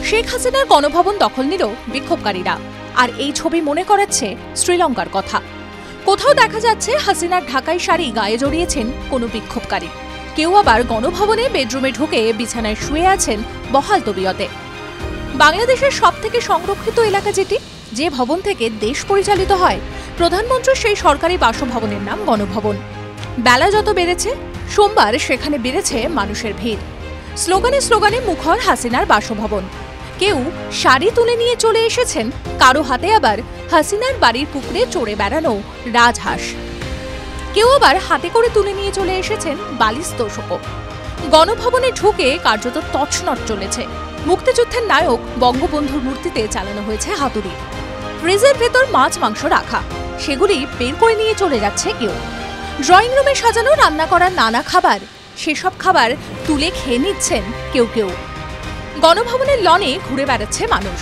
শেখ হাসিনার গণভবন দখল নিল বিক্ষোভকারীরা, আর এই ছবি মনে করাচ্ছে শ্রীলঙ্কার কথা। কোথাও দেখা যাচ্ছে হাসিনার ঢাকাই শাড়ি গায়ে জড়িয়েছেন কোনো বিক্ষোভকারী, কেউ আবার গণভবনে বেডরুমে ঢুকে বিছানায় শুয়ে আছেন বহাল তবিয়তে। বাংলাদেশের সবথেকে সংরক্ষিত এলাকা যেটি, যে ভবন থেকে দেশ পরিচালিত হয়, প্রধানমন্ত্রীর সেই সরকারি বাসভবনের নাম গণভবন। বেলা যত বেড়েছে, সোমবার সেখানে বেড়েছে মানুষের ভিড়। স্লোগানে স্লোগানে মুখর হাসিনার বাসভবন। কেউ শাড়ি তুলে নিয়ে চলে এসেছেন, কারো হাতে আবার হাসিনার বাড়ির পুকুরে চড়ে বেড়ানো রাজহাঁস। কেউ আবার হাতে করে তুলে নিয়ে চলে এসেছেন বালিশ তোষকও। গণভবনে ঢুকে কার্যত তছনছ চলেছে। মুক্তিযুদ্ধের নায়ক বঙ্গবন্ধুর মূর্তিতে চালানো হয়েছে হাতুড়ি। ফ্রিজের ভেতর মাছ মাংস রাখা, সেগুলি বের করে নিয়ে চলে যাচ্ছে কেউ। ড্রয়িং রুমে সাজানো রান্না করা নানা খাবার, সেসব খাবার তুলে খেয়ে নিচ্ছেন কেউ কেউ। গণভবনের লনে ঘুরে বেড়াচ্ছে মানুষ।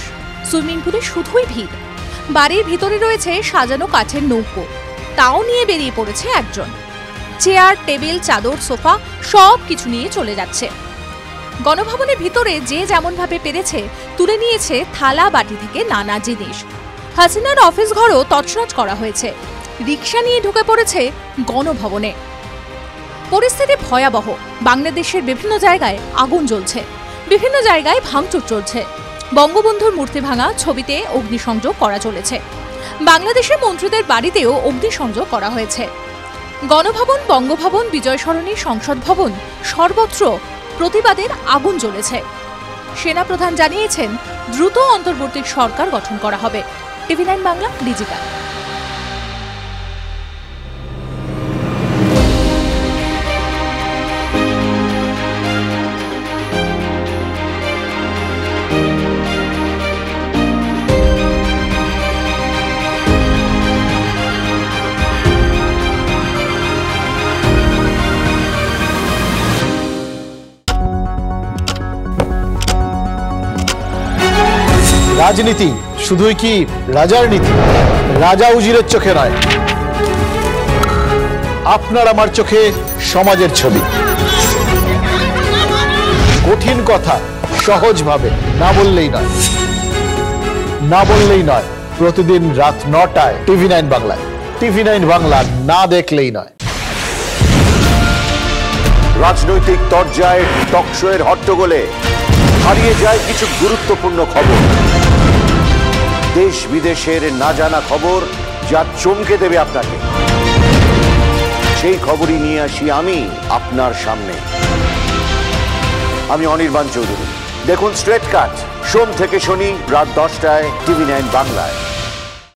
সুইমিং পুলে শুধুই ভিড়। বাড়ির ভিতরে রয়েছে সাজানো কাঠের নৌকো, তাও নিয়ে বেরিয়ে পড়েছে একজন। চেয়ার, টেবিল, চাদর, সোফা সব কিছু নিয়ে চলে যাচ্ছে। গণভবনের ভিতরে যে যেমন ভাবে পেরেছে তুলে নিয়েছে থালা বাটি থেকে নানা জিনিস। হাসিনার অফিস ঘরও তছনছ করা হয়েছে। রিকশা নিয়ে ঢুকে পড়েছে গণভবনে। পরিস্থিতি ভয়াবহ। বাংলাদেশের বিভিন্ন জায়গায় আগুন জ্বলছে, বিভিন্ন জায়গায় ভাঙচুর চলছে। বঙ্গবন্ধুর মূর্তি ভাঙা ছবিতে অগ্নিসংযোগ করা চলেছে। বাংলাদেশের মন্ত্রীদের বাড়িতেও অগ্নিসংযোগ করা হয়েছে। গণভবন, বঙ্গভবন, বিজয় সরণি, সংসদ ভবন সর্বত্র প্রতিবাদের আগুন জ্বলেছে। সেনাপ্রধান জানিয়েছেন দ্রুত অন্তর্বর্তী সরকার গঠন করা হবে। TV9 Bangla digital. রাজনীতি শুধুই কি রাজার নীতি? রাজা উজিরের চোখে নয়, আপনার আমার চোখে সমাজের ছবি। কঠিন কথা সহজভাবে না বললেই নয়, না বললেই নয়। প্রতিদিন রাত 9টায় TV9 বাংলায়। TV9 বাংলা না দেখলেই নয়। রাজনৈতিক তরজায় টকশোয়ের হট্টগোলে হারিয়ে যায় কিছু গুরুত্বপূর্ণ খবর। দেশ বিদেশের না জানা খবর যা চমকে দেবে আপনাকে। সেই খবরই নিয়ে আসি আমি আপনার সামনে। আমি অনির্বাণ চৌধুরী। দেখুন স্ট্রেট কাট, সোম থেকে শনি রাত 10টায় TV9 বাংলায়।